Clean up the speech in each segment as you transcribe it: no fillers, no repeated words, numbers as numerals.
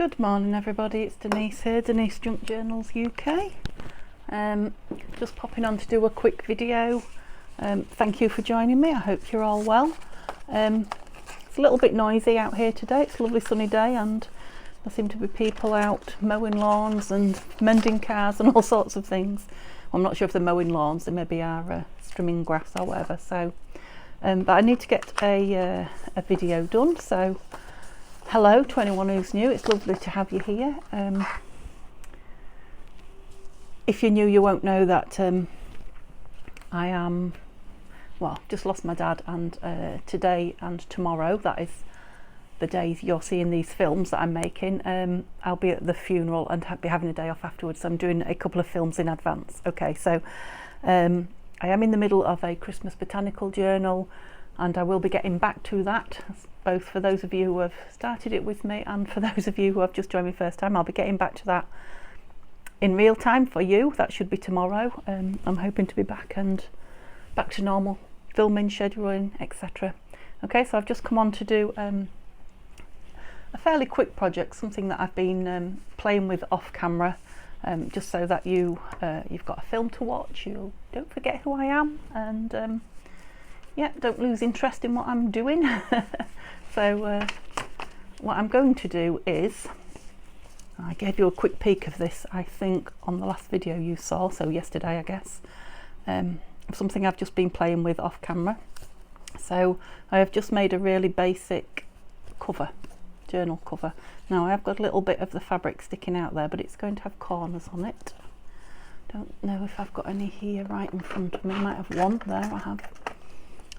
Good morning everybody, it's Denise here, Denise Junk Journals UK. Just popping on to do a quick video. Thank you for joining me, I hope you're all well. It's a little bit noisy out here today, it's a lovely sunny day and there seem to be people out mowing lawns and mending cars and all sorts of things. I'm not sure if they're mowing lawns, they maybe are trimming grass or whatever. So, but I need to get a video done, so hello to anyone who's new, it's lovely to have you here. If you're new, you won't know that I am, well, just lost my dad, and today and tomorrow, that is the days you're seeing these films that I'm making, I'll be at the funeral and be having a day off afterwards, so I'm doing a couple of films in advance. Okay, so I am in the middle of a Christmas botanical journal and I will be getting back to that, both for those of you who have started it with me and for those of you who have just joined me first time. I'll be getting back to that in real time for you. That should be tomorrow. I'm hoping to be back to normal filming, scheduling, etc. Okay, so I've just come on to do a fairly quick project, something that I've been playing with off camera, just so that you've got a film to watch, you don't forget who I am, and yeah, don't lose interest in what I'm doing. So what I'm going to do is, I gave you a quick peek of this I think on the last video you saw, so yesterday I guess, something I've just been playing with off camera. So I have just made a really basic cover, journal cover. Now I have got a little bit of the fabric sticking out there, but it's going to have corners on it. Don't know if I've got any here right in front of me. I might have one there. I have.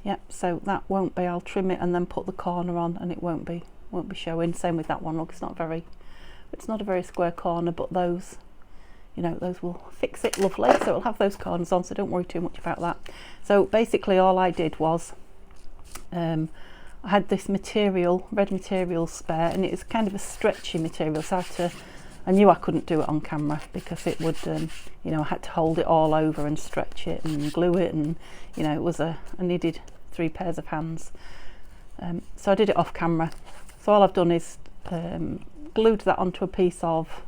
Yep, so that won't be, I'll trim it and then put the corner on and it won't be showing. Same with that one, look, it's not a very square corner, but those, you know, those will fix it lovely. So it'll have those corners on, so don't worry too much about that. So basically all I did was, I had this material, red material spare, and it was kind of a stretchy material, so I knew I couldn't do it on camera because it would, you know, I had to hold it all over and stretch it and glue it, and you know, I needed 3 pairs of hands. So I did it off camera. So all I've done is glued that onto a piece of,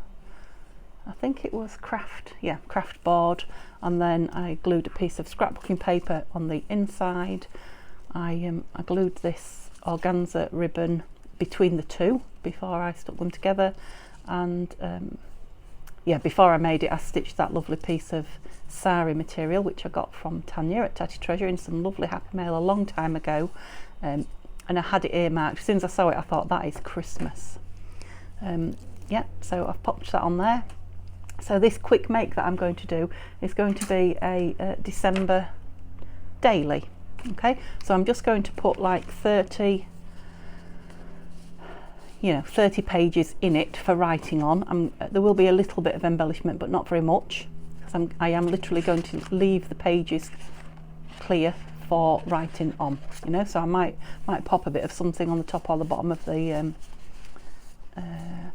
I think it was craft board, and then I glued a piece of scrapbooking paper on the inside. I glued this organza ribbon between the two before I stuck them together, and yeah, before I made it I stitched that lovely piece of sari material which I got from Tanya at Tatty Treasure in some lovely happy mail a long time ago, and I had it earmarked. As soon as I saw it I thought that is Christmas. Yeah, so I've popped that on there. So this quick make that I'm going to do is going to be a December daily. Okay, so I'm just going to put like 30 pages in it for writing on. There will be a little bit of embellishment, but not very much, because I am literally going to leave the pages clear for writing on, you know. So I might pop a bit of something on the top or the bottom of the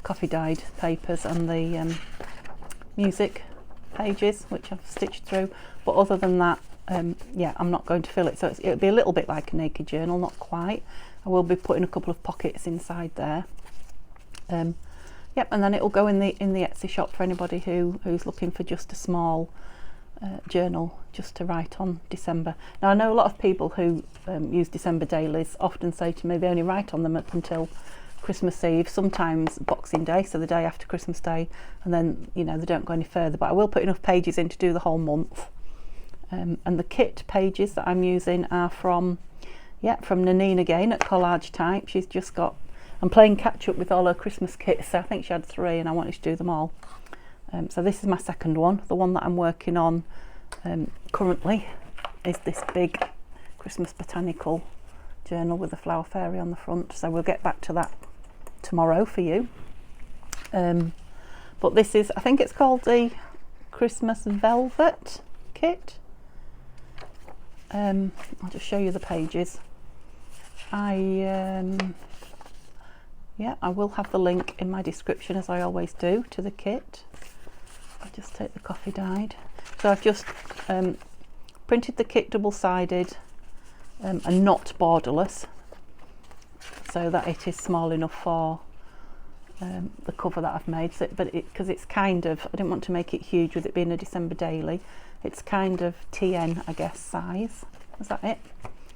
coffee dyed papers and the music pages, which I've stitched through, but other than that, yeah, I'm not going to fill it, so it'll be a little bit like a naked journal, not quite. I will be putting a couple of pockets inside there. Yep, and then it will go in the Etsy shop for anybody who's looking for just a small journal just to write on December. Now I know a lot of people who use December dailies often say to me they only write on them up until Christmas Eve, sometimes Boxing Day, so the day after Christmas Day, and then, you know, they don't go any further, but I will put enough pages in to do the whole month. And the kit pages that I'm using are from Nanine again at Collage Type. She's just got, I'm playing catch up with all her Christmas kits, so I think she had 3 and I wanted to do them all. So this is my second one. The one that I'm working on currently is this big Christmas botanical journal with a flower fairy on the front, so we'll get back to that tomorrow for you. But this is, I think it's called the Christmas Velvet kit. I'll just show you the pages. Yeah, I will have the link in my description, as I always do, to the kit. I'll just take the coffee dyed. So I've just printed the kit double-sided and not borderless, so that it is small enough for the cover that I've made, so, but because it's kind of, I didn't want to make it huge with it being a December daily. It's kind of TN, I guess, size. Is that it?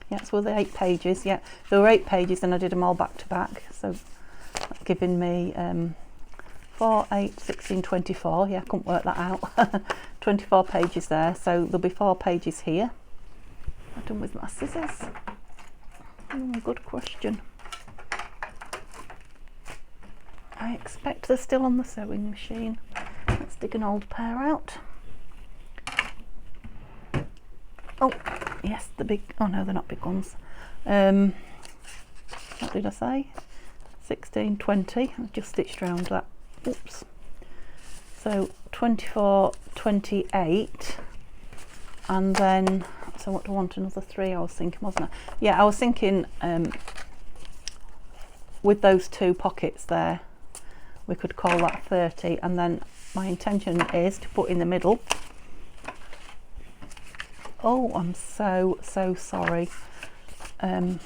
Yeah, so the 8 pages. Yeah, there were 8 pages and I did them all back to back, so that's giving me 4, 8, 16, 24. Yeah, I couldn't work that out. 24 pages there, so there'll be 4 pages here. I've done with my scissors. Good question. I expect they're still on the sewing machine. Let's dig an old pair out. Oh, yes, the big, oh no, they're not big ones. What did I say? 16, 20. I've just stitched around that. Oops. So 24, 28. And then, so what do I want? Another 3, I was thinking, wasn't I? Yeah, I was thinking with those 2 pockets there, we could call that 30, and then my intention is to put in the middle. Oh, I'm so sorry. Yeah,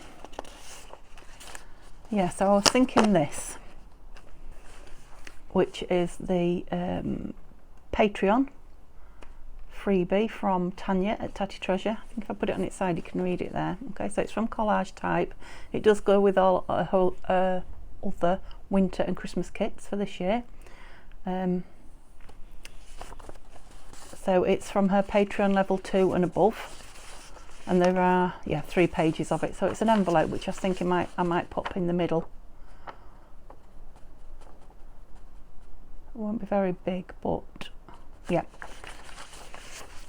so I was thinking this, which is the Patreon freebie from Tanya at Tatty Treasure. I think if I put it on its side you can read it there. Okay, so it's from Collage Type. It does go with all other winter and Christmas kits for this year. So it's from her Patreon level 2 and above, and there are 3 pages of it. So it's an envelope which I was thinking I might pop in the middle. It won't be very big, but yeah,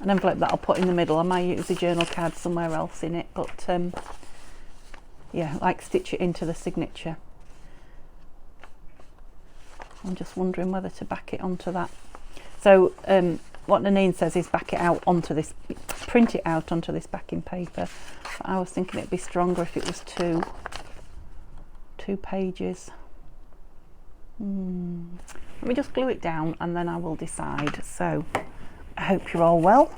an envelope that I'll put in the middle. I might use a journal card somewhere else in it, but yeah, like stitch it into the signature. I'm just wondering whether to back it onto that. So what Nanine says is back it out onto this, print it out onto this backing paper. But I was thinking it'd be stronger if it was two pages. Let me just glue it down and then I will decide. So I hope you're all well.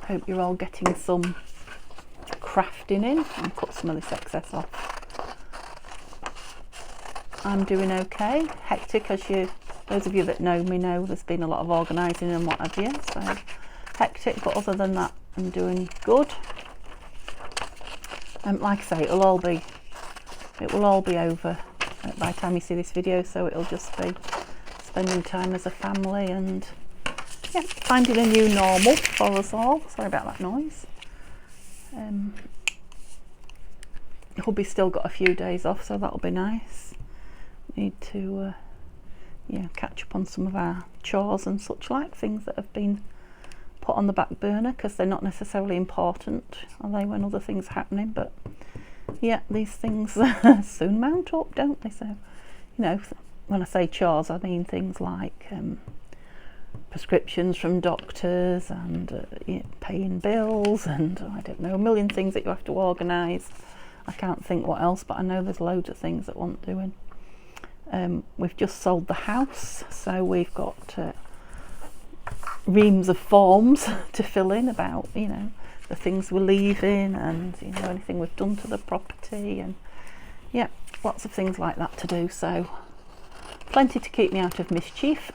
Hope you're all getting some crafting in, and cut some of this excess off. I'm doing okay. Hectic, as those of you that know me know there's been a lot of organising and what have you, so hectic, but other than that I'm doing good. Like I say, it will all be over by the time you see this video, so it'll just be spending time as a family and yeah, finding a new normal for us all. Sorry about that noise. Hubby's still got a few days off, so that'll be nice. Need to catch up on some of our chores and such like, things that have been put on the back burner because they're not necessarily important, are they, when other things are happening? But yeah, these things soon mount up, don't they? So, you know, when I say chores, I mean things like prescriptions from doctors and paying bills and I don't know, a million things that you have to organise. I can't think what else, but I know there's loads of things that want doing. We've just sold the house, so we've got reams of forms to fill in about, you know, the things we're leaving and, you know, anything we've done to the property, and yeah, lots of things like that to do. So plenty to keep me out of mischief.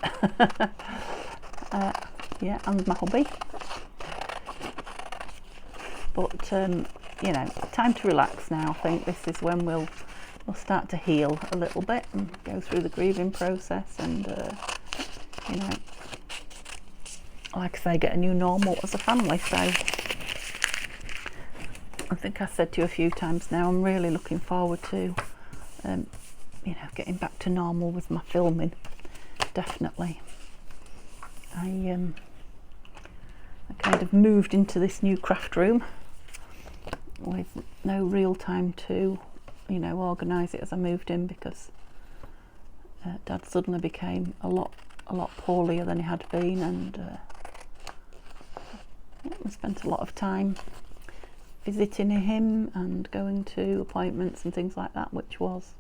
Yeah, and my hubby. But you know, time to relax now. I think this is when we'll start to heal a little bit and go through the grieving process and you know, like I say, get a new normal as a family. So I think I said to you a few times now, I'm really looking forward to you know, getting back to normal with my filming. Definitely. I kind of moved into this new craft room with no real time to, you know, organise it as I moved in, because Dad suddenly became a lot poorlier than he had been, and yeah, I spent a lot of time visiting him and going to appointments and things like that, which was,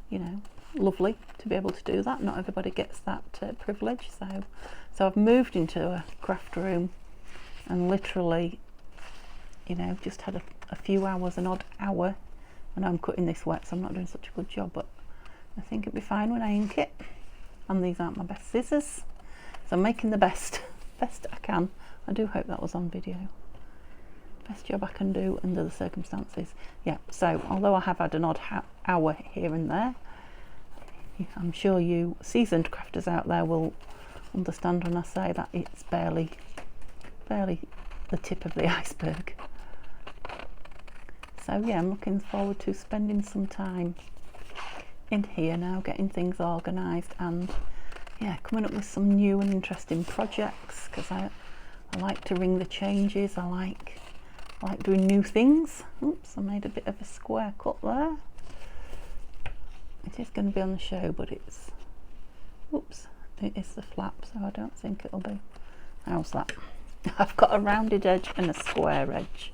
you know, lovely to be able to do that. Not everybody gets that privilege. So I've moved into a craft room and literally, you know, just had a few hours, an odd hour I know I'm cutting this wet, so I'm not doing such a good job, but I think it'll be fine when I ink it. And these aren't my best scissors, so I'm making the best I can. I do hope that was on video. Best job I can do under the circumstances. Yeah, so although I have had an odd hour here and there, I'm sure you seasoned crafters out there will understand when I say that it's barely the tip of the iceberg. So yeah, I'm looking forward to spending some time in here now, getting things organised, and yeah, coming up with some new and interesting projects, because I like to ring the changes. I like doing new things. Oops, I made a bit of a square cut there. It is going to be on the show, but it's, oops, it is the flap, so I don't think it'll be. How's that? I've got a rounded edge and a square edge.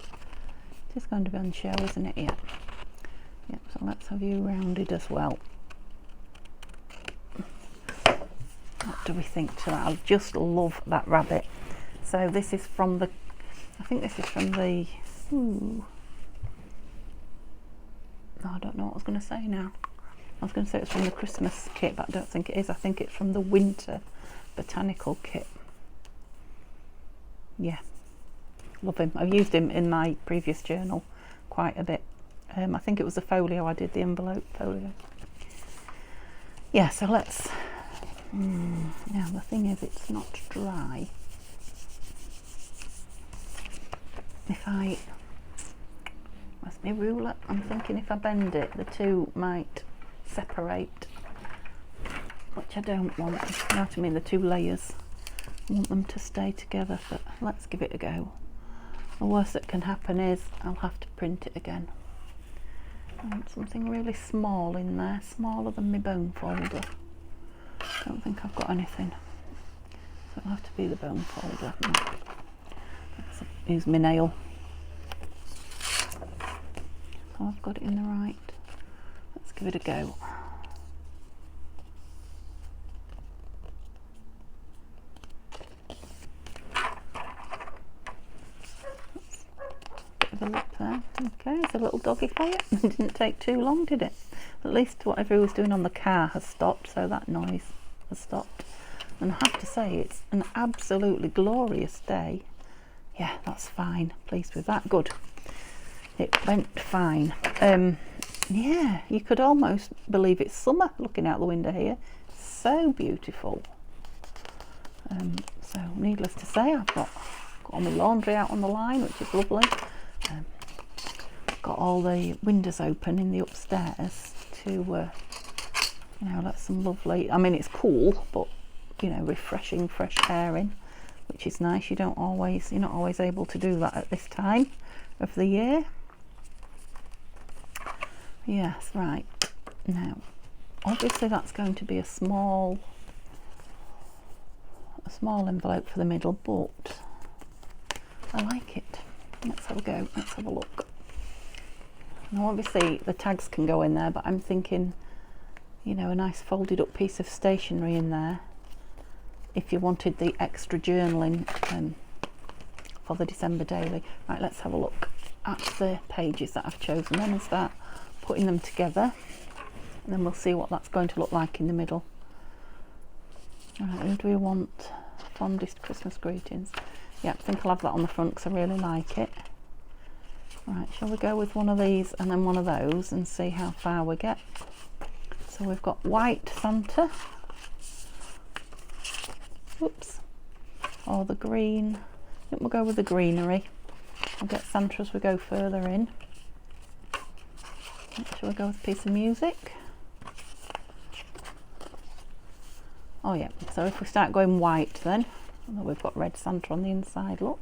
It is going to be on the show, isn't it? Yeah. Yep, so let's have you rounded as well. What do we think to that? I just love that rabbit. So this is from the, I think this is from the, ooh, no, I don't know what I was going to say now. I was going to say it's from the Christmas kit, but I don't think it is. I think it's from the winter botanical kit. Yeah, love him. I've used him in my previous journal quite a bit. I think it was the folio, I did the envelope folio. Yeah, so let's, now the thing is it's not dry. If I, where's my ruler? I'm thinking if I bend it, the two might separate, which I don't want. You know what I mean, the two layers. I want them to stay together, but let's give it a go. The worst that can happen is I'll have to print it again. I want something really small in there, smaller than my bone folder. I don't think I've got anything, so it'll have to be the bone folder. Let's use my nail. So I've got it in the right. Let's give it a go. Bit of a lip there. Okay, it's a little doggy for you. It didn't take too long, did it? At least whatever he was doing on the car has stopped, so that noise has stopped. And I have to say, it's an absolutely glorious day. Yeah, that's fine. Pleased with that. Good. It went fine. Yeah, you could almost believe it's summer looking out the window here. So beautiful. So needless to say, I've got all my laundry out on the line, which is lovely. Got all the windows open in the upstairs to, you know, let some lovely, I mean it's cool, but you know, refreshing fresh air in, which is nice. You're not always able to do that at this time of the year. Yes, right. Now, obviously that's going to be a small envelope for the middle, but I like it. Let's have a go. Let's have a look. Now, obviously the tags can go in there, but I'm thinking, you know, a nice folded up piece of stationery in there if you wanted the extra journaling for the December daily. Right, let's have a look at the pages that I've chosen then and start putting them together, and then we'll see what that's going to look like in the middle. Alright, who do we want? Fondest Christmas greetings. Yeah, I think I'll have that on the front because I really like it. Right, shall we go with one of these and then one of those and see how far we get? So we've got white Santa. Whoops. Or the green. I think we'll go with the greenery. We'll get Santa as we go further in. Shall we go with a piece of music? Oh yeah, so if we start going white then, although we've got red Santa on the inside, look.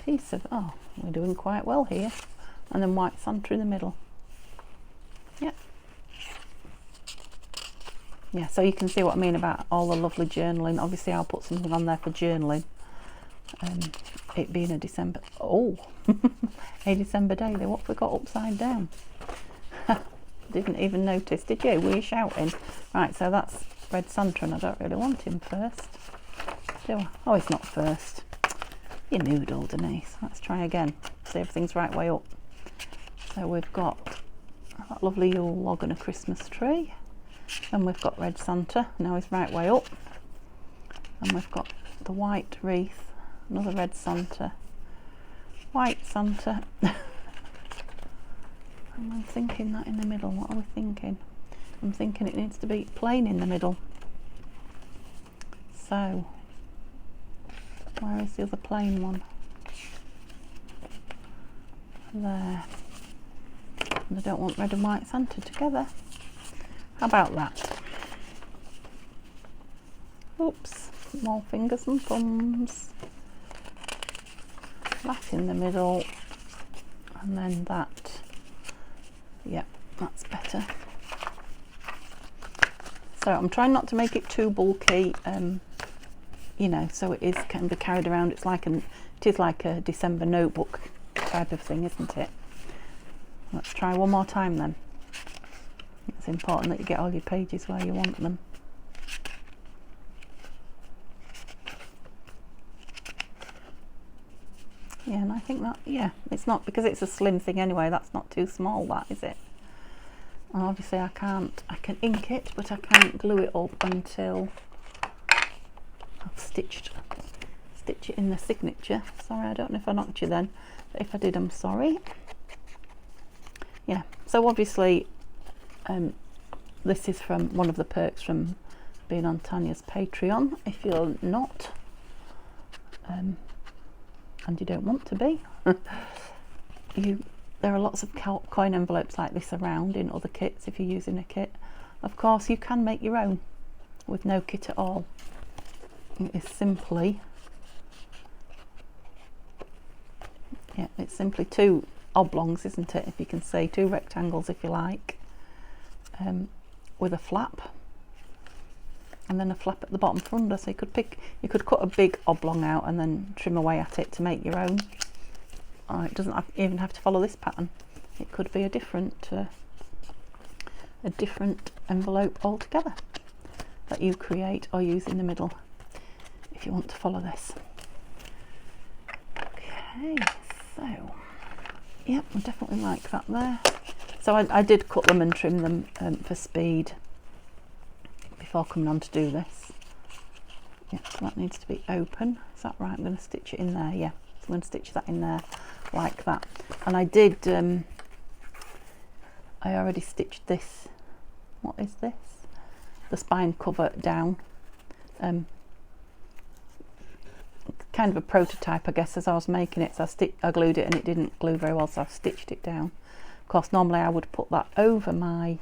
Piece of, oh, we're doing quite well here. And then white Santa in the middle. Yep. Yeah, so you can see what I mean about all the lovely journaling. Obviously I'll put something on there for journaling. It being a December, oh, a December day. What have we got upside down? Didn't even notice, did you? Were you shouting? Right, so that's red Santa, and I don't really want him first, do I? Oh, he's not first. You noodle, Denise. Let's try again. See if everything's right way up. So we've got that lovely Yule log and a Christmas tree. Then we've got Red Santa, now he's right way up. And we've got the white wreath, another Red Santa, white Santa. Am I thinking that in the middle? What are we thinking? I'm thinking it needs to be plain in the middle. So, where is the other plain one? There. And I don't want red and white Santa together. How about that? Oops, more fingers and thumbs. That in the middle, and then that. Yep, that's better. So I'm trying not to make it too bulky, you know, so it can be carried around. It is like a December notebook type of thing, isn't it? Let's try one more time then. It's important that you get all your pages where you want them. Yeah, and I think that, yeah, it's not, because it's a slim thing anyway, that's not too small, that, is it? And obviously I can ink it, but I can't glue it up until I've stitch it in the signature. Sorry, I don't know if I knocked you then, but if I did, I'm sorry. Yeah, so obviously this is from one of the perks from being on Tanya's Patreon. If you're not, and you don't want to be, there are lots of coin envelopes like this around in other kits if you're using a kit. Of course, you can make your own with no kit at all. It is simply, yeah, it's simply two oblongs, isn't it? If you can see, two rectangles if you like, with a flap, and then a flap at the bottom for under. So you could cut a big oblong out and then trim away at it to make your own. It doesn't even have to follow this pattern. It could be a different envelope altogether that you create or use in the middle if you want to follow this. Okay, so yep, I definitely like that there. So I did cut them and trim them for speed before coming on to do this. Yeah, so that needs to be open. Is that right? I'm going to stitch it in there. Yeah, so I'm going to stitch that in there like that. And I did, I already stitched this. What is this? The spine cover down. Kind of a prototype, I guess, as I was making it. So I glued it and it didn't glue very well, so I've stitched it down. Of course, normally I would put that over my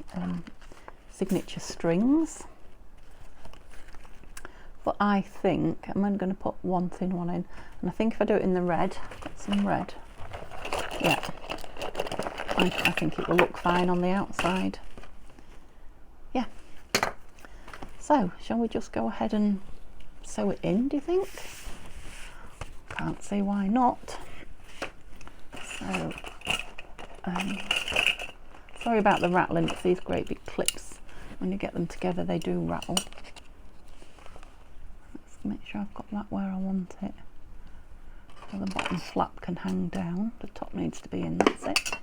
signature strings. But I think I'm only going to put one thin one in, and I think if I do it in the red, got some red, yeah, I think it will look fine on the outside. Yeah. So, shall we just go ahead and sew it in, do you think? Can't see why not. So, sorry about the rattling, it's these great big clips. When you get them together, they do rattle. Make sure I've got that where I want it, so the bottom flap can hang down. The top needs to be in, that's it.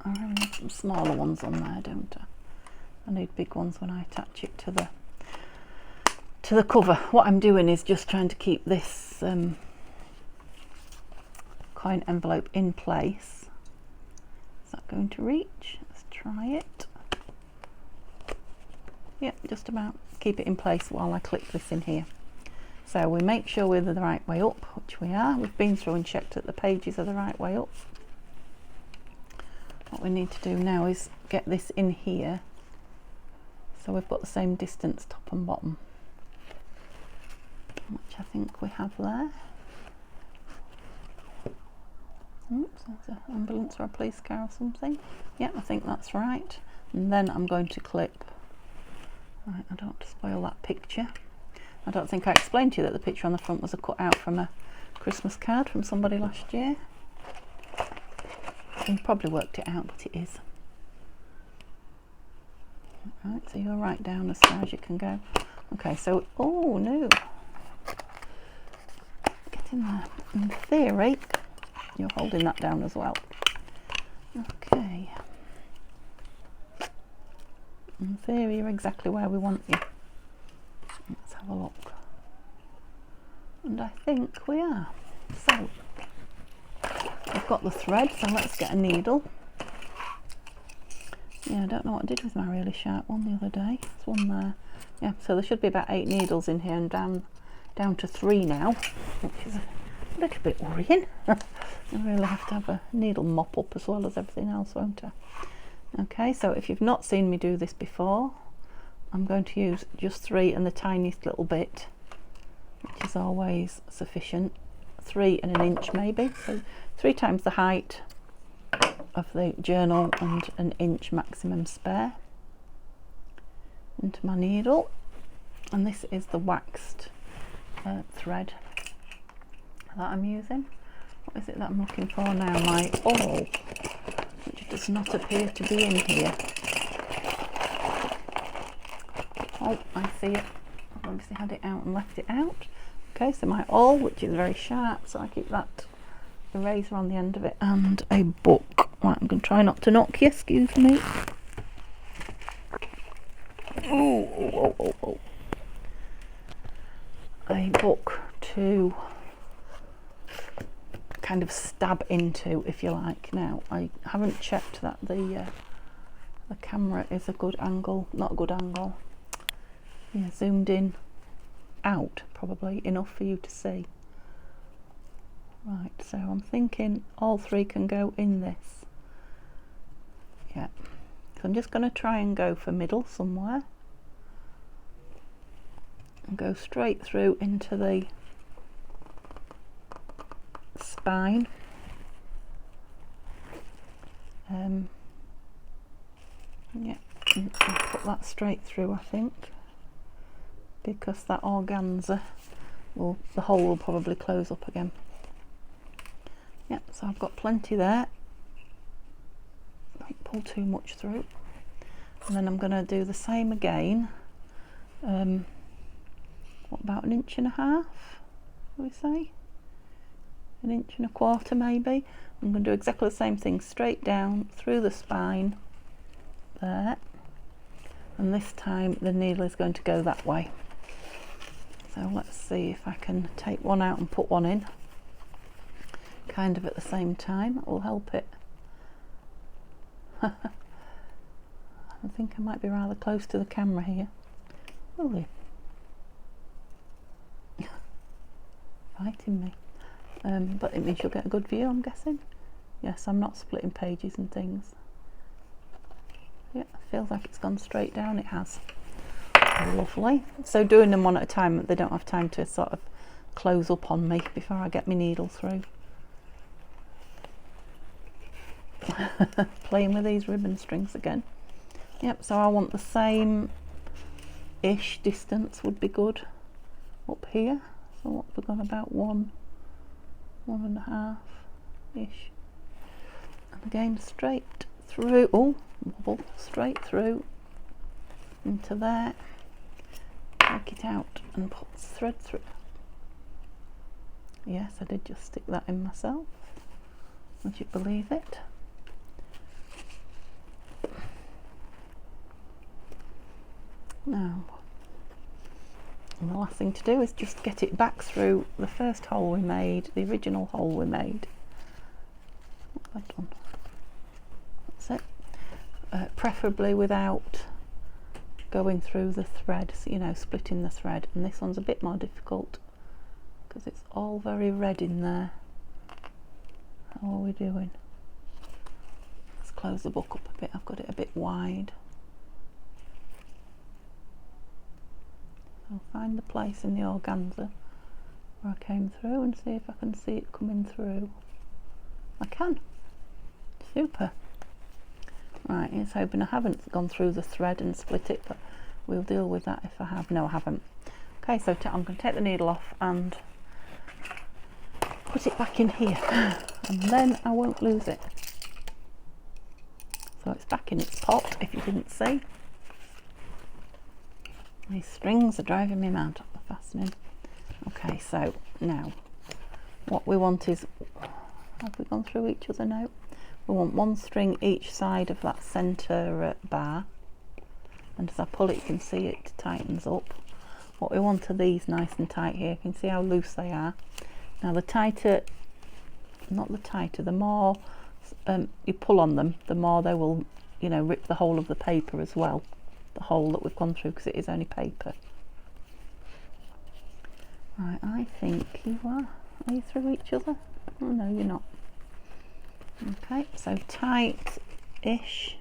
I really need some smaller ones on there, don't I? I need big ones when I attach it to the cover. What I'm doing is just trying to keep this coin envelope in place. Is that going to reach? Let's try it. Yep, just about. Keep it in place while I clip this in here. So we make sure we're the right way up, which we are. We've been through and checked that the pages are the right way up. What we need to do now is get this in here so we've got the same distance top and bottom, which I think we have there. Oops, there's an ambulance or a police car or something. Yeah, I think that's right. And then I'm going to clip. Right, I don't want to spoil that picture. I don't think I explained to you that the picture on the front was a cut out from a Christmas card from somebody last year. You probably worked it out, but it is. Right, so you're right down as far as you can go. Okay, so, oh no. Get in there. In theory, you're holding that down as well. In theory, you're exactly where we want you. Let's have a look. And I think we are. So, I've got the thread, so let's get a needle. Yeah, I don't know what I did with my really sharp one the other day. There's one there. Yeah, so there should be about 8 needles in here, and down to 3 now, which is a little bit worrying. I really have to have a needle mop up as well as everything else, won't I? Okay, so if you've not seen me do this before, I'm going to use just 3 and the tiniest little bit, which is always sufficient. 3 and 1 inch maybe, so 3 times the height of the journal and 1 inch maximum spare into my needle. And this is the waxed thread that I'm using. What is it that I'm looking for now? My awl, which does not appear to be in here. Oh, I see it. I've obviously had it out and left it out. Okay, so my awl, which is very sharp, so I keep that eraser on the end of it, and a book. Right, I'm going to try not to knock you, excuse me. Oh. A book to kind of stab into, if you like. Now, I haven't checked that the camera is a good angle, not a good angle. Yeah, zoomed in out, probably enough for you to see. Right, so I'm thinking all 3 can go in this. Yeah, so I'm just going to try and go for middle somewhere. And go straight through into the spine. Yeah, and put that straight through, I think, because that organza the hole will probably close up again. Yeah, so I've got plenty there. Don't pull too much through. And then I'm going to do the same again. What, about 1.5 inches, do we say? 1.25 inches maybe. I'm going to do exactly the same thing, straight down through the spine there, and this time the needle is going to go that way. So let's see if I can take one out and put one in kind of at the same time. That will help it. I think I might be rather close to the camera here. Will you? Fighting me. But it means you'll get a good view, I'm guessing. Yes, I'm not splitting pages and things. Yeah, feels like it's gone straight down. It has. Lovely. So doing them one at a time, they don't have time to sort of close up on me before I get my needle through. Playing with these ribbon strings again. Yep, so I want the same-ish distance would be good up here. So what we've got, about 1.5-ish. And again, straight through. Oh, wobble, straight through into there. Take it out and put thread through. Yes, I did just stick that in myself. Would you believe it? Now, and the last thing to do is just get it back through the first hole we made, the original hole we made. What have I done? That's it. Preferably without going through the thread, so, you know, splitting the thread. And this one's a bit more difficult because it's all very red in there. How are we doing? Let's close the book up a bit. I've got it a bit wide. I'll find the place in the organza where I came through and see if I can see it coming through. I can. Super. Right, it's hoping I haven't gone through the thread and split it, but we'll deal with that if I have. No, I haven't. Okay, so I'm going to take the needle off and put it back in here, and then I won't lose it. So it's back in its pot, if you didn't see. These strings are driving me mad, the fastening. Okay, so now what we want is, have we gone through each other now? We want 1 string each side of that centre bar, and as I pull it you can see it tightens up. What we want are these nice and tight here. You can see how loose they are. Now the tighter, not the tighter, the more you pull on them, the more they will, you know, rip the whole of the paper as well, the hole that we've gone through, because it is only paper. Right, I think you are. Are you through each other? Oh no, you're not. Okay, so tight-ish,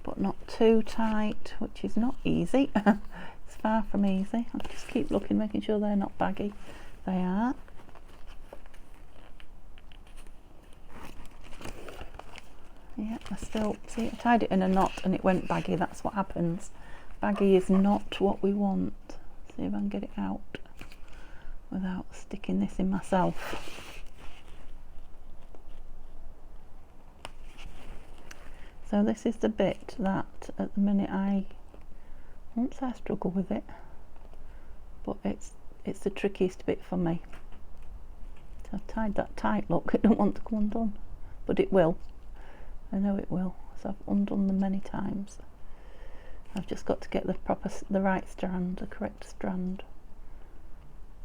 but not too tight, which is not easy. It's far from easy. I'll just keep looking, making sure they're not baggy. They are. Yeah, I still, see, I tied it in a knot and it went baggy. That's what happens. Baggy is not what we want. See if I can get it out without sticking this in myself. So this is the bit that at the minute I won't say I struggle with it, but it's the trickiest bit for me. So I've tied that tight, look, it don't want to come undone, but it will. I know it will. So I've undone them many times. I've just got to get the right strand, the correct strand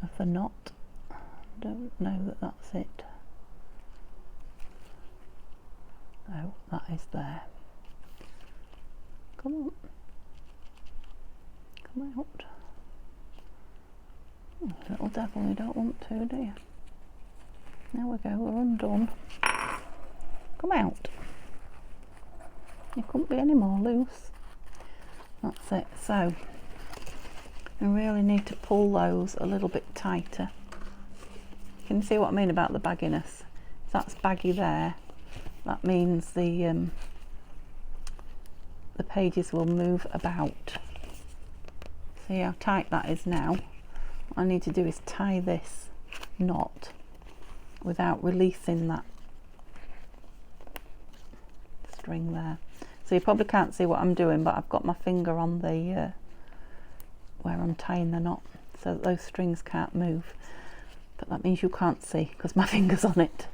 of the knot. I don't know that that's it. No, that is there. Come on. Come out. Oh, little devil, you don't want to, do you? There we go, we're undone. Come out. You couldn't be any more loose. That's it. So I really need to pull those a little bit tighter. Can you see what I mean about the bagginess? If that's baggy there, that means the pages will move about. See how tight that is now? What I need to do is tie this knot without releasing that string there. So you probably can't see what I'm doing, but I've got my finger on the where I'm tying the knot so that those strings can't move. But that means you can't see because my finger's on it.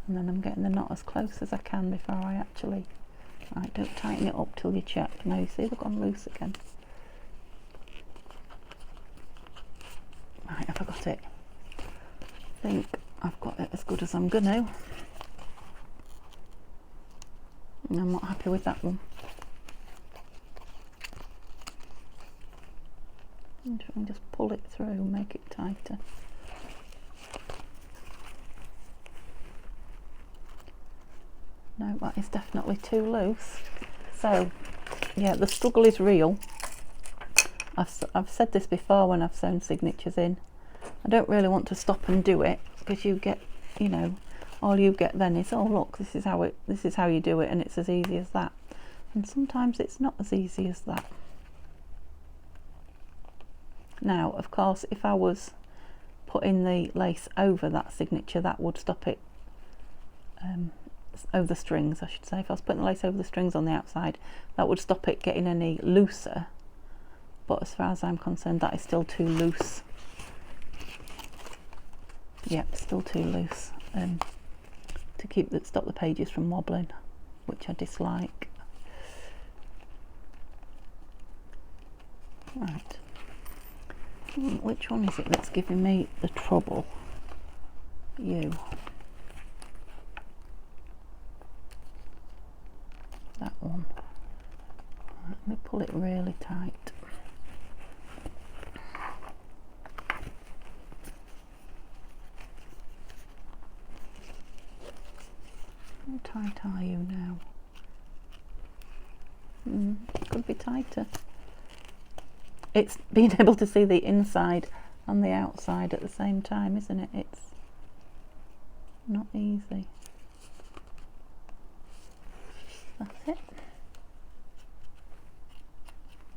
And then I'm getting the knot as close as I can before I actually... Right, don't tighten it up till you check. Now you see they've gone loose again. Right, have I got it? I think I've got it as good as I'm gonna. I'm not happy with that one. And try and just pull it through and make it tighter. No, that is definitely too loose. So, yeah, the struggle is real. I've said this before when I've sewn signatures in. I don't really want to stop and do it because you get, you know, all you get then is, oh look, this is how you do it, and it's as easy as that. And sometimes it's not as easy as that. Now, of course, if I was putting the lace over that signature, that would stop it, over the strings, I should say. If I was putting the lace over the strings on the outside, that would stop it getting any looser. But as far as I'm concerned, that is still too loose. Yep, still too loose. To stop the pages from wobbling, which I dislike. Right, which one is it that's giving me the trouble? You. That one. Let me pull it really tight. How tight are you now? Could be tighter. It's being able to see the inside and the outside at the same time, isn't it? It's not easy. That's it.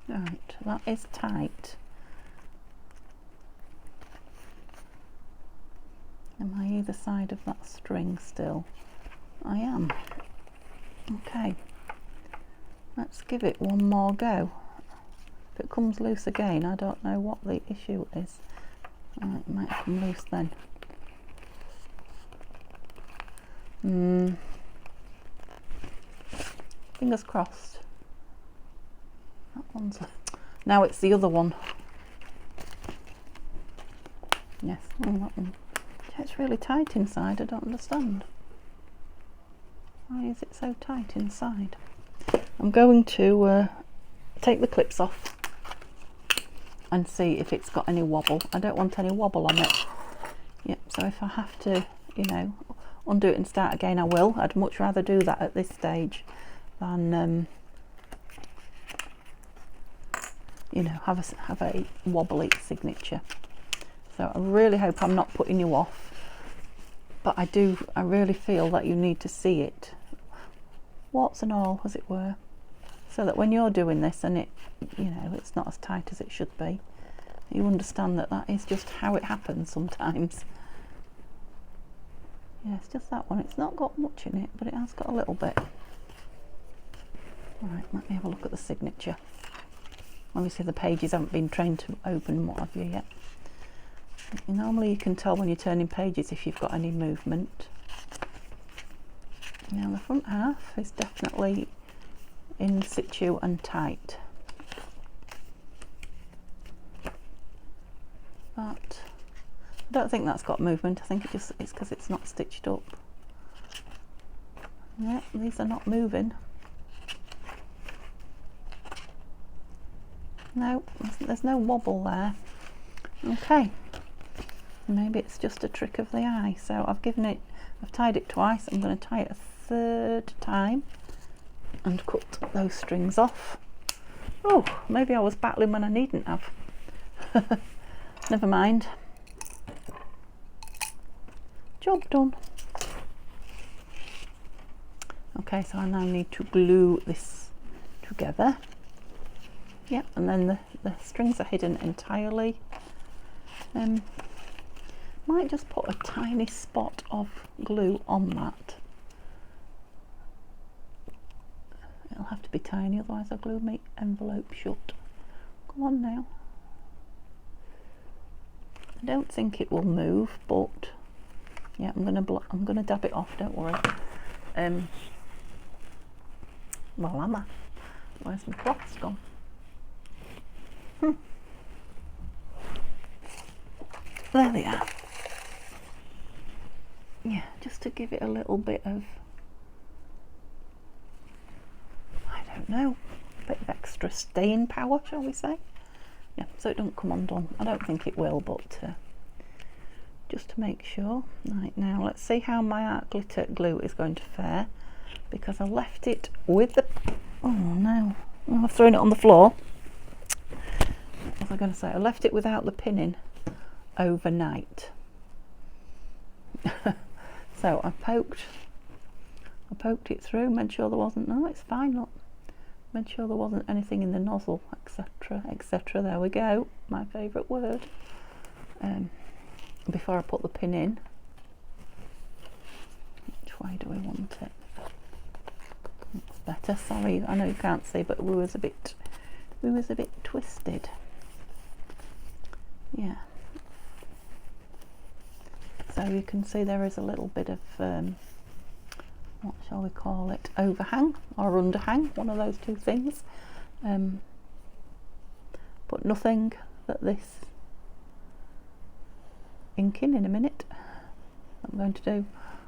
Right, that is tight. Am I either side of that string still? I am. Okay, let's give it one more go. If it comes loose again, I don't know what the issue is. It might come loose then. Fingers crossed. Now it's the other one. Yes, that one. It's really tight inside, I don't understand. Why is it so tight inside? I'm going to take the clips off and see if it's got any wobble. I don't want any wobble on it. Yep, so if I have to, you know, undo it and start again, I will. I'd much rather do that at this stage than you know, have a wobbly signature. So I really hope I'm not putting you off, but I really feel that you need to see it, warts and all, as it were, so that when you're doing this and it, you know, it's not as tight as it should be, you understand that that is just how it happens sometimes. Yeah, it's just that one. It's not got much in it, but it has got a little bit. Right, let me have a look at the signature. Obviously the pages haven't been trained to open and what have you yet. Normally you can tell when you're turning pages if you've got any movement. Now the front half is definitely in situ and tight, but I don't think that's got movement. I think it's because it's not stitched up. Yeah, these are not moving. No, there's no wobble there. Okay, maybe it's just a trick of the eye. So I've tied it twice. I'm going to tie it a third time and cut those strings off. Oh, maybe I was battling when I needn't have. Never mind. Job done. Okay, so I now need to glue this together. Yep, and then the strings are hidden entirely. Might just put a tiny spot of glue on that. It'll have to be tiny, otherwise I'll glue my envelope shut. Come on now. I don't think it will move, but yeah, I'm gonna dab it off. Don't worry. Well, am I? Where's my cloth's gone? There they are. Yeah, just to give it a little bit of, I don't know, a bit of extra staying power, shall we say? Yeah, so it don't come undone. I don't think it will, but just to make sure. Right, now let's see how my art glitter glue is going to fare, because I left it with the, oh no, I've thrown it on the floor. What was I going to say? I left it without the pinning overnight. So I poked it through, made sure there wasn't, no, it's fine, look, made sure there wasn't anything in the nozzle, etc, etc. There we go, my favourite word. Before I put the pin in. Which way do we want it? That's better. Sorry, I know you can't see, but we was a bit twisted. Yeah. So you can see there is a little bit of what shall we call it? Overhang or underhang, one of those two things. But nothing that this inking in a minute I'm going to do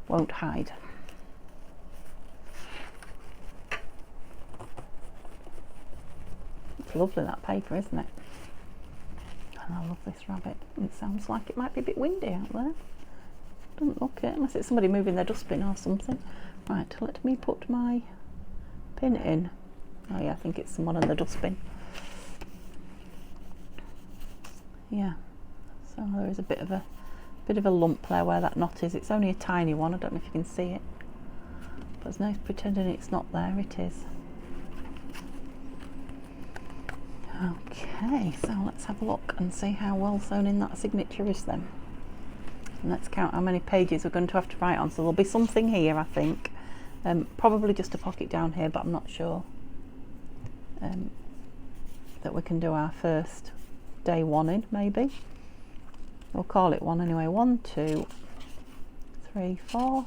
won't hide. It's lovely, that paper, isn't it? And I love this rabbit. It sounds like it might be a bit windy out there. Doesn't look it, unless it's somebody moving their dustbin or something. Right, let me put my pin in. Oh yeah, I think it's someone in the dustbin. Yeah, so there is a bit of a lump there where that knot is. It's only a tiny one, I don't know if you can see it, but there's no pretending it's not there, it is. Okay, so let's have a look and see how well sewn in that signature is then. And let's count how many pages we're going to have to write on. So there'll be something here, I think. Probably just a pocket down here, but I'm not sure that we can do our first day one in, maybe. We'll call it one anyway. 1, 2, 3, 4,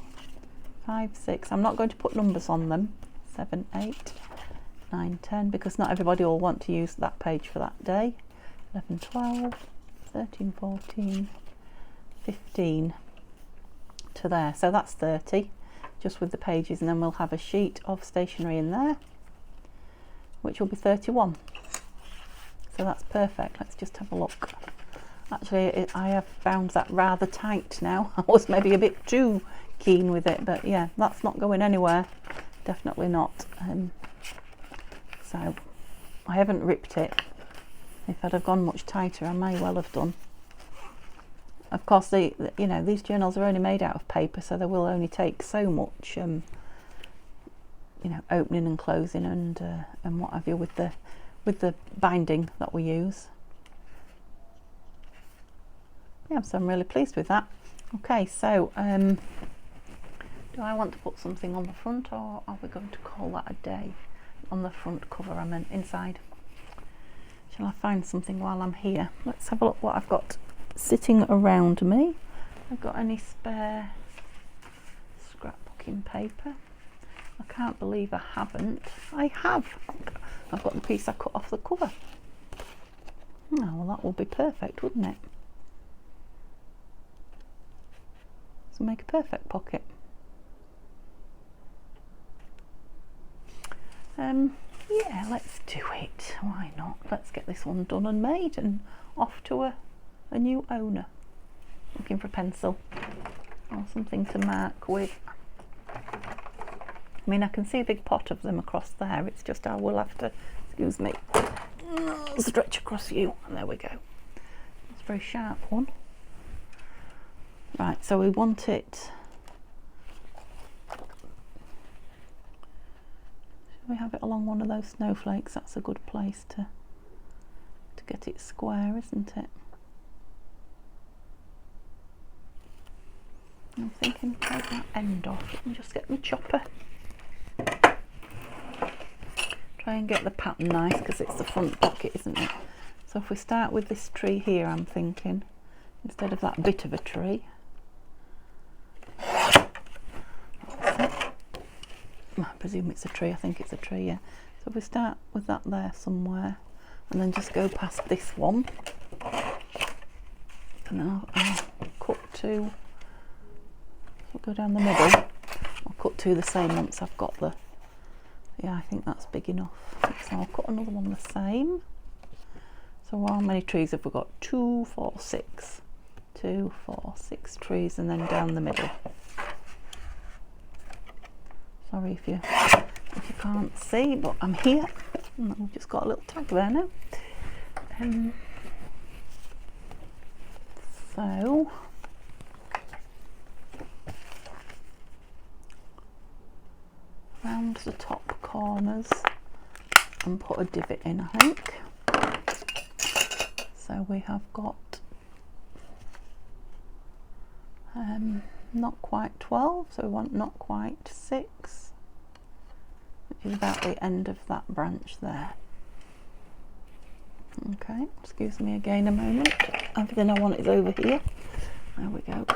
5, 6. I'm not going to put numbers on them. 7, 8, 9, 10, because not everybody will want to use that page for that day. 11, 12, 13, 14, 15 to there. So that's 30, just with the pages, and then we'll have a sheet of stationery in there, which will be 31. So that's perfect. Let's just have a look. Actually, I have found that rather tight now. I was maybe a bit too keen with it, but yeah, that's not going anywhere. Definitely not. So I haven't ripped it. If I'd have gone much tighter, I may well have done. Of course, you know, these journals are only made out of paper, so they will only take so much, you know, opening and closing and what have you with the binding that we use. Yeah, so I'm really pleased with that. Okay, so do I want to put something on the front, or are we going to call that a day? On the front cover, I meant inside. Shall I find something while I'm here? Let's have a look what I've got sitting around me. I've got any spare scrapbooking paper? I can't believe I haven't. I have. I've got the piece I cut off the cover. Oh, well, that will be perfect, wouldn't it? So make a perfect pocket. Yeah, let's do it. Why not? Let's get this one done and made and off to a new owner. Looking for a pencil or something to mark with. I mean, I can see a big pot of them across there. It's just I will have to, excuse me, stretch across you. And there we go. It's a very sharp one. Right, so we want it. Should we have it along one of those snowflakes? That's a good place to get it square, isn't it? I'm thinking take that end off and just get my chopper. Try and get the pattern nice because it's the front pocket, isn't it? So if we start with this tree here, I'm thinking, instead of that bit of a tree. I presume it's a tree, I think it's a tree, yeah. So if we start with that there somewhere and then just go past this one. And then I'll cut two. I'll go down the middle. I'll cut two the same once I've got the, yeah, I think that's big enough. So I'll cut another one the same. So how many trees have we got? 2, 4, 6. 2, 4, 6 trees, and then down the middle. Sorry if you can't see, but I'm here. We've just got a little tag there now. So round the top corners and put a divot in, I think. So we have got not quite 12, so we want not quite 6, which is about the end of that branch there. Okay, excuse me again a moment. Everything I want is over here. There we go.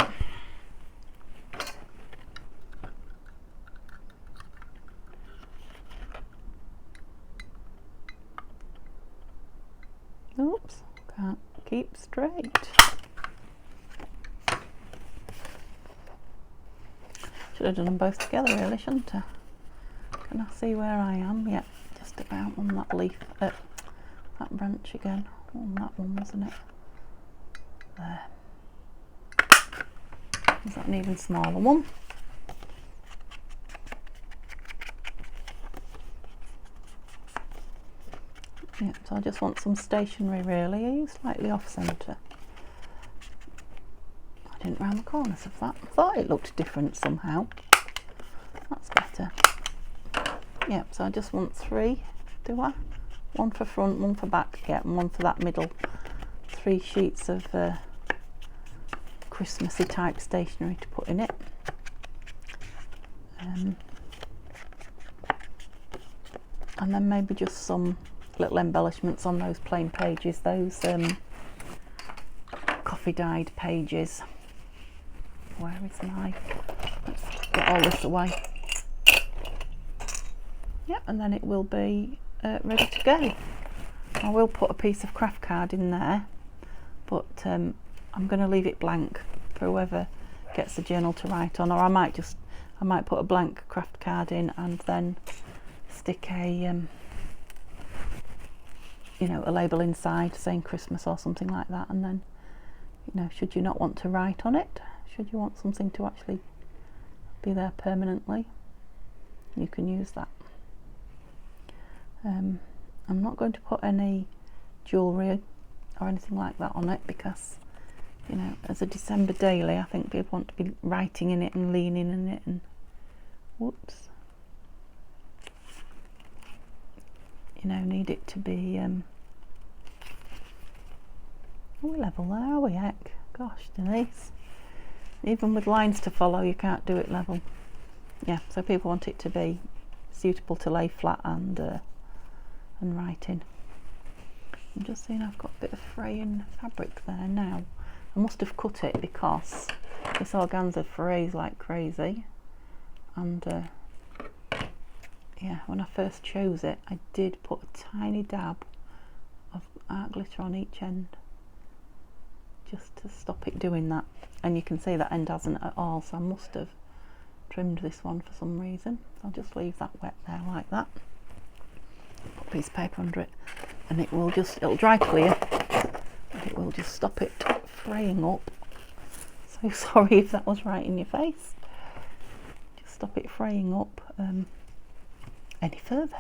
Oops, can't keep straight. Should have done them both together really, shouldn't I? Can I see where I am? Yep, just about on that leaf, that branch again. On that one, wasn't it? There. Is that an even smaller one? Yep, so I just want some stationery really. Are you slightly off centre? I didn't round the corners of that. I thought it looked different somehow. That's better. Yep, so I just want 3, do I? 1 for front, 1 for back, yeah, and 1 for that middle. 3 sheets of Christmassy type stationery to put in it. And then maybe just some little embellishments on those plain pages, those coffee dyed pages. Where is my, let's get all this away. Yep, and then it will be ready to go. I will put a piece of craft card in there, but I'm going to leave it blank for whoever gets the journal to write on, or I might put a blank craft card in and then stick a you know, a label inside saying Christmas or something like that, and then, you know, should you not want to write on it, should you want something to actually be there permanently, you can use that. I'm not going to put any jewellery or anything like that on it because, you know, as a December daily, I think people want to be writing in it and leaning in it, and whoops, you know, need it to be are we level there, are we? Heck, gosh, Denise, even with lines to follow you can't do it level. Yeah, so people want it to be suitable to lay flat and write in. I'm just seeing I've got a bit of fraying fabric there now. I must have cut it because this organza frays like crazy, and yeah, when I first chose it I did put a tiny dab of art glitter on each end just to stop it doing that, and you can see that end hasn't at all, so I must have trimmed this one for some reason. So I'll just leave that wet there like that, put a piece of paper under it, and it'll dry clear, and it will just stop it fraying up. So sorry if that was right in your face. Just stop it fraying up any further.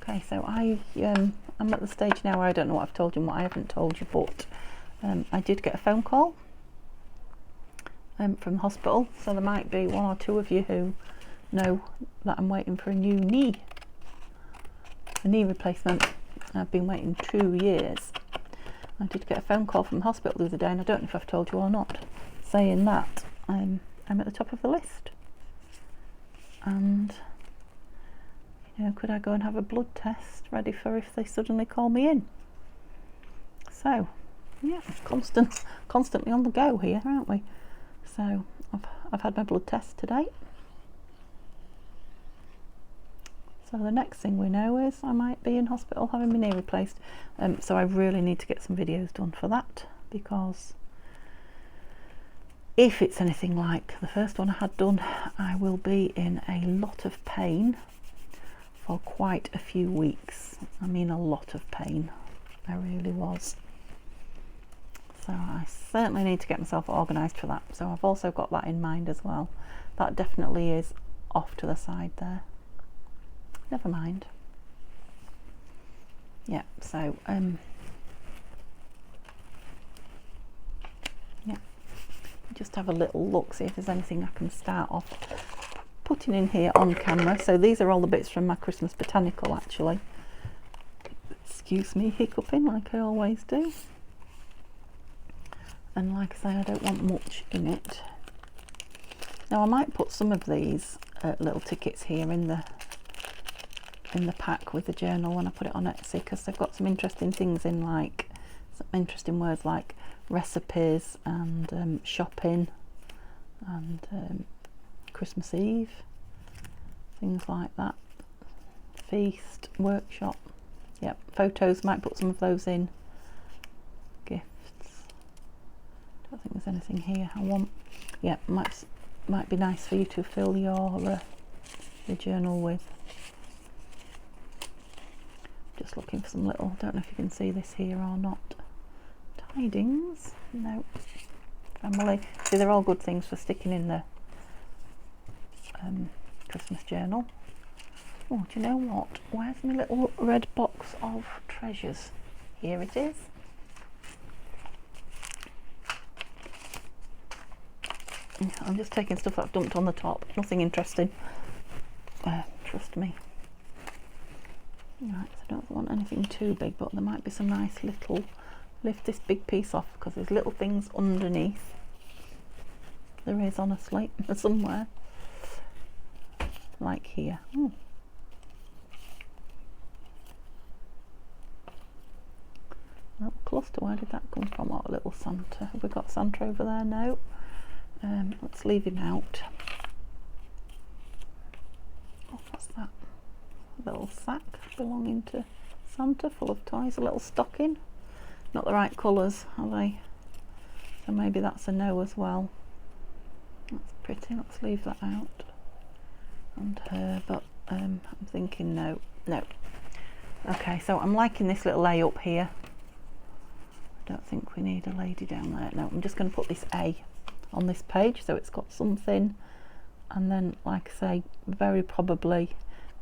Okay, so I'm at the stage now where I don't know what I've told you and what I haven't told you, but I did get a phone call from the hospital, so there might be one or two of you who know that I'm waiting for a knee replacement. I've been waiting 2 years. I did get a phone call from the hospital the other day, and I don't know if I've told you or not, saying that I'm at the top of the list, and you know, could I go and have a blood test ready for if they suddenly call me in. So yeah, constantly on the go here, aren't we? So I've had my blood test today. So the next thing we know is I might be in hospital having my knee replaced. So I really need to get some videos done for that, because if it's anything like the first one I had done, I will be in a lot of pain for quite a few weeks. I mean, a lot of pain. I really was. So I certainly need to get myself organised for that. So I've also got that in mind as well. That definitely is off to the side there. Never mind. Yeah, so yeah, just have a little look, see if there's anything I can start off putting in here on camera. So these are all the bits from my Christmas botanical, actually. Excuse me hiccuping like I always do. And like I say, I don't want much in it. Now I might put some of these little tickets here in the pack with the journal when I put it on Etsy, because they've got some interesting things in, like some interesting words like recipes and shopping and Christmas Eve, things like that, feast, workshop. Yep, photos, might put some of those in. Gifts, don't think there's anything here I want. Yeah, might be nice for you to fill your journal with. Just looking for some little, don't know if you can see this here or not, tidings. No, family. See, they're all good things for sticking in the Christmas journal. Oh, do you know what? Where's my little red box of treasures? Here it is. I'm just taking stuff I've dumped on the top. Nothing interesting. Trust me. Right, so I don't want anything too big, but there might be some nice little, lift this big piece off, because there's little things underneath. There is, honestly, somewhere. Like here. Oh. Little cluster, where did that come from? Oh, a little Santa. Have we got Santa over there? No. Let's leave him out. little sack belonging to Santa full of toys, a little stocking. Not the right colours, are they? So maybe that's a no as well. That's pretty, let's leave that out. And her, but I'm thinking no. Okay, so I'm liking this little A up here. I don't think we need a lady down there. No, I'm just going to put this A on this page so it's got something, and then, like I say, very probably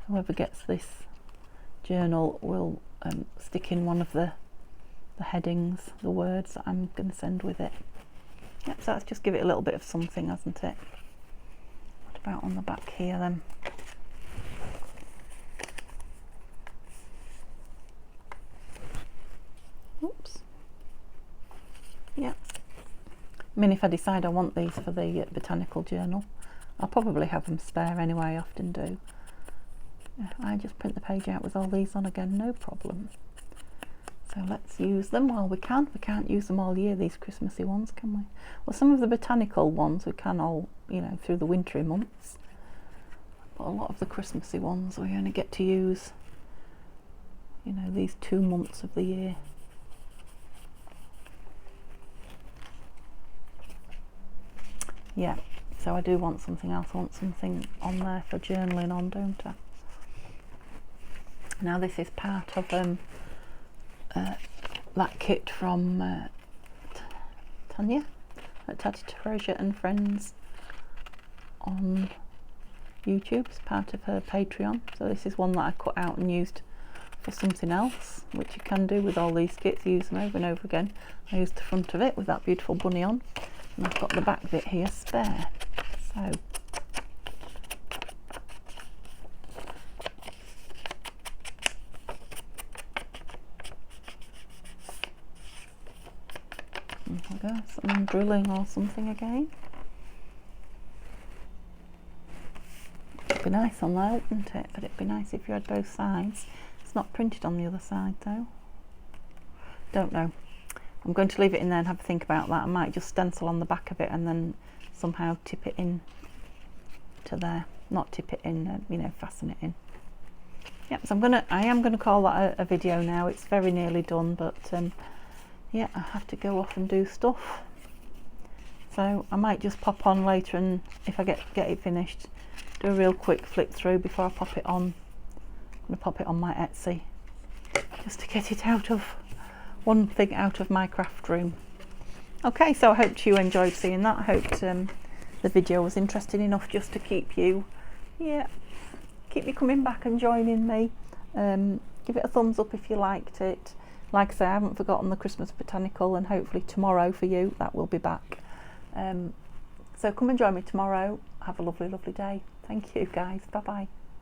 whoever gets this journal will stick in one of the headings, the words that I'm going to send with it. Yep, so let's just give it a little bit of something, hasn't it? What about on the back here then? Oops. Yeah. I mean, if I decide I want these for the botanical journal, I'll probably have them spare anyway, I often do. I just print the page out with all these on again, no problem. So let's use them while we can. We can't use them all year, these Christmassy ones, can we? Well, some of the botanical ones we can all, you know, through the wintry months. But a lot of the Christmassy ones we only get to use, you know, these 2 months of the year. Yeah, so I do want something else. I want something on there for journaling on, don't I? Now this is part of that kit from Tanya at Tatty Treasure and Friends on YouTube. It's part of her Patreon. So this is one that I cut out and used for something else, which you can do with all these kits. Use them over and over again. I used the front of it with that beautiful bunny on, and I've got the back bit here spare. So there we go, some drilling or something again. It'd be nice on there, wouldn't it? But it'd be nice if you had both sides. It's not printed on the other side though. Don't know. I'm going to leave it in there and have a think about that. I might just stencil on the back of it and then somehow tip it in to there. Not tip it in, you know, fasten it in. Yep, so I am gonna call that a video now. It's very nearly done, but yeah, I have to go off and do stuff. So I might just pop on later, and if I get it finished, do a real quick flick through before I pop it on. I'm gonna pop it on my Etsy just to get it out of one thing out of my craft room. Okay, so I hope you enjoyed seeing that. I hope the video was interesting enough just to keep you coming back and joining me. Give it a thumbs up if you liked it. Like I say, I haven't forgotten the Christmas Botanical, and hopefully tomorrow for you that will be back. So come and join me tomorrow. Have a lovely, lovely day. Thank you guys. Bye bye.